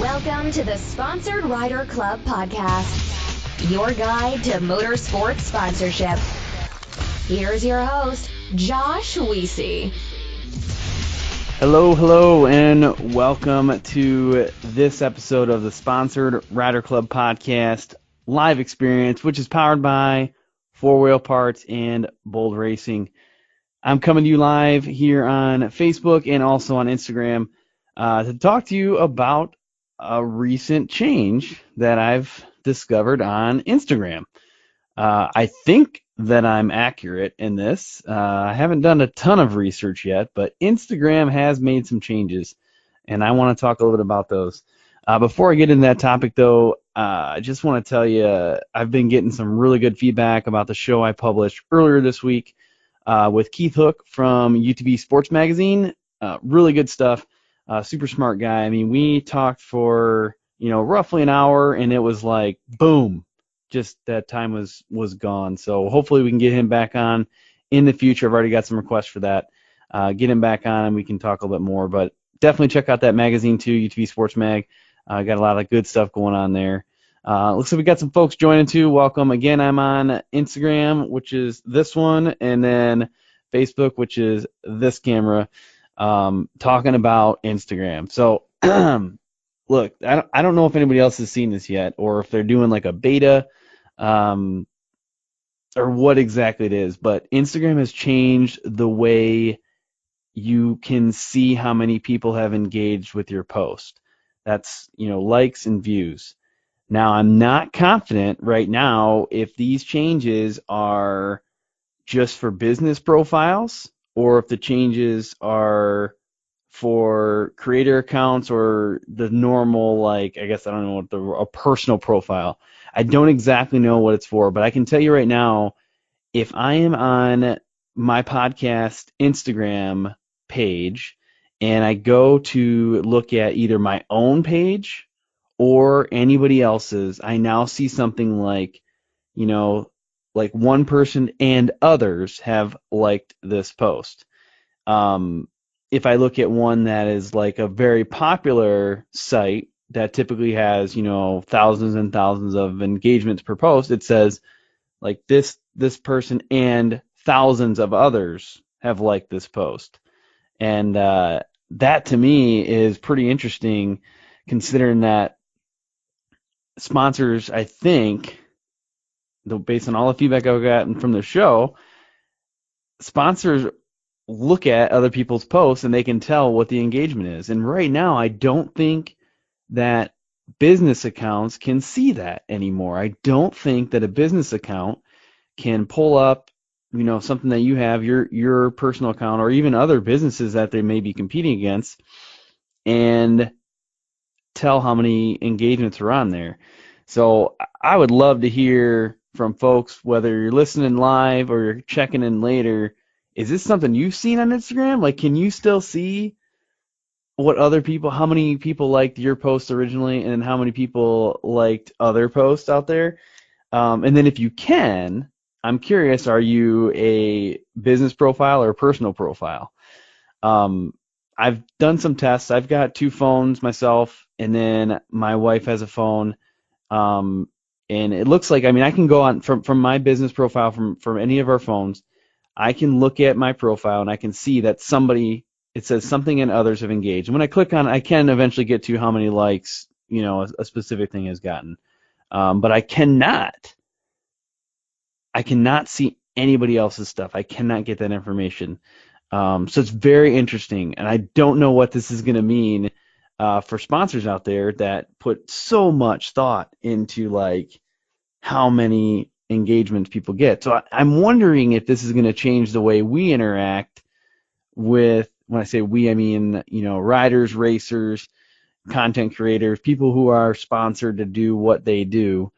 Welcome to the Sponsored Rider Club podcast, your guide to motorsports sponsorship. Here's your host, Josh Weesey. Hello, and welcome to this episode of the Sponsored Rider Club podcast live experience, which is powered by 4Wheel Parts and Bold Racing. I'm coming to you live here on Facebook and also on Instagram to talk to you about a recent change that I've discovered on Instagram. I think that I'm accurate in this. I haven't done a ton of research yet, but Instagram has made some changes, and I want to talk a little bit about those. Before I get into that topic, though, I just want to tell you I've been getting some really good feedback about the show I published earlier this week with Keith Hook from UTV Sports Magazine. Really good stuff. Super smart guy. I mean, we talked for roughly an hour, and it was like boom. Just that time was gone. So hopefully we can get him back on in the future. I've already got some requests for that. Get him back on and we can talk a little bit more. But definitely check out that magazine too, UTV Sports Mag. Got a lot of good stuff going on there. Looks like we got some folks joining too. Welcome. Again, I'm on Instagram, which is this one, and then Facebook, which is this camera, talking about Instagram. So look, I don't know if anybody else has seen this yet or if they're doing like a beta or what exactly it is, but Instagram has changed the way you can see how many people have engaged with your post. That's, likes and views. Now, I'm not confident right now if these changes are just for business profiles or if the changes are for creator accounts or the normal, I guess I don't know what a personal profile. I don't exactly know what it's for, but I can tell you right now, if I am on my podcast Instagram page and I go to look at either my own page or anybody else's, I now see something like one person and others have liked this post. If I look at one that is like a very popular site that typically has, thousands and thousands of engagements per post, it says like this person and thousands of others have liked this post. And that to me is pretty interesting considering that sponsors, I think, based on all the feedback I've gotten from the show, sponsors look at other people's posts and they can tell what the engagement is. And right now, I don't think that business accounts can see that anymore. I don't think that a business account can pull up, something that you have, your personal account, or even other businesses that they may be competing against, and tell how many engagements are on there. So I would love to hear from folks, whether you're listening live or you're checking in later. Is this something you've seen on Instagram? Like, can you still see how many people liked your post originally and how many people liked other posts out there? And then if you can, I'm curious, are you a business profile or a personal profile? I've done some tests. I've got two phones myself, and then my wife has a phone. And it looks like, I can go on from my business profile from any of our phones. I can look at my profile and I can see that it says something and others have engaged. And when I click on it, I can eventually get to how many likes, a specific thing has gotten. But I cannot see anybody else's stuff. I cannot get that information. So it's very interesting. And I don't know what this is going to mean for sponsors out there that put so much thought into how many engagements people get. So I'm wondering if this is going to change the way we interact with, when I say we, I mean, riders, racers, content creators, people who are sponsored to do what they do.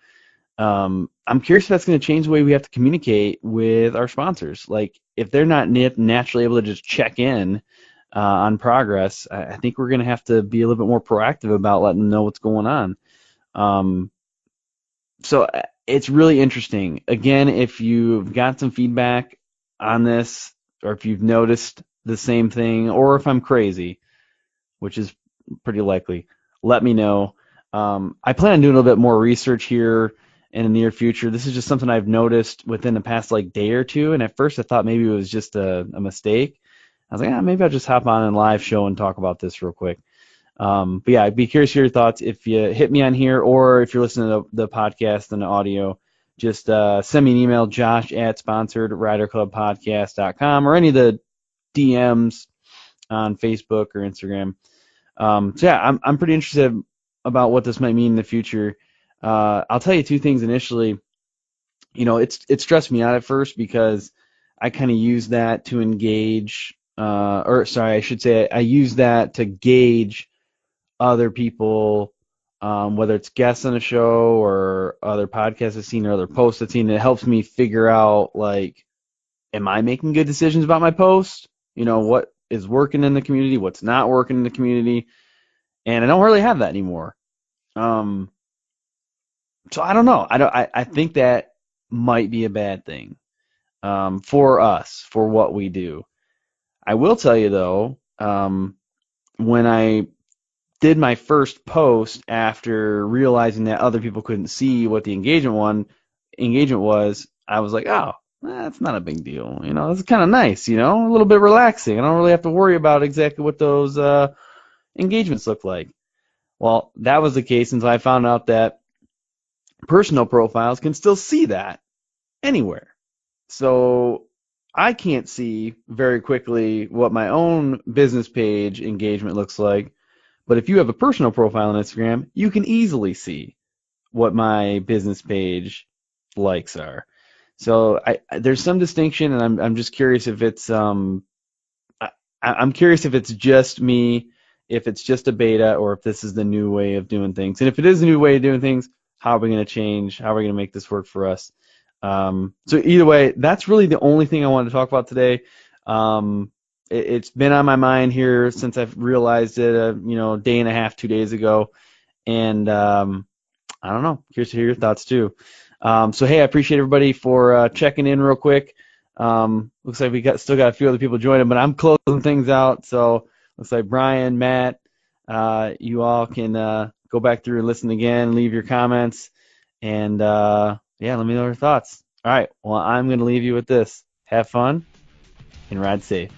I'm curious if that's going to change the way we have to communicate with our sponsors. Like, if they're not naturally able to just check in on progress, I think we're going to have to be a little bit more proactive about letting them know what's going on. So it's really interesting. Again, if you've got some feedback on this, or if you've noticed the same thing, or if I'm crazy, which is pretty likely, let me know. I plan on doing a little bit more research here in the near future. This is just something I've noticed within the past like day or two, and at first I thought maybe it was just a mistake. I was like, maybe I'll just hop on a live show and talk about this real quick. But yeah, I'd be curious to hear your thoughts. If you hit me on here, or if you're listening to the podcast and the audio, just send me an email, josh@sponsoredriderclubpodcast.com, or any of the DMs on Facebook or Instagram. So yeah, I'm pretty interested about what this might mean in the future. I'll tell you two things initially. It stressed me out at first because I kind of use that to engage, or sorry, I should say I use that to gauge other people, whether it's guests on a show or other podcasts I've seen or other posts I've seen. It helps me figure out, like, am I making good decisions about my post? What is working in the community, what's not working in the community, and I don't really have that anymore. So I don't know. I think that might be a bad thing, for us, for what we do. I will tell you though, when I did my first post after realizing that other people couldn't see what the engagement was, I was like, oh, that's not a big deal. It's kind of nice, a little bit relaxing. I don't really have to worry about exactly what those engagements look like. Well, that was the case until I found out that personal profiles can still see that anywhere. So I can't see very quickly what my own business page engagement looks like. But if you have a personal profile on Instagram, you can easily see what my business page likes are. So there's some distinction, and I'm just curious if it's I'm curious if it's just me, if it's just a beta, or if this is the new way of doing things. And if it is a new way of doing things, how are we going to change? How are we going to make this work for us? So either way, that's really the only thing I wanted to talk about today. It's been on my mind here since I've realized it, day and a half, 2 days ago. And I don't know. Curious to hear your thoughts too. So hey, I appreciate everybody for checking in real quick. Looks like we still got a few other people joining, but I'm closing things out. So looks like Brian, Matt, you all can go back through and listen again, leave your comments, and yeah, let me know your thoughts. All right, well, I'm going to leave you with this. Have fun and ride safe.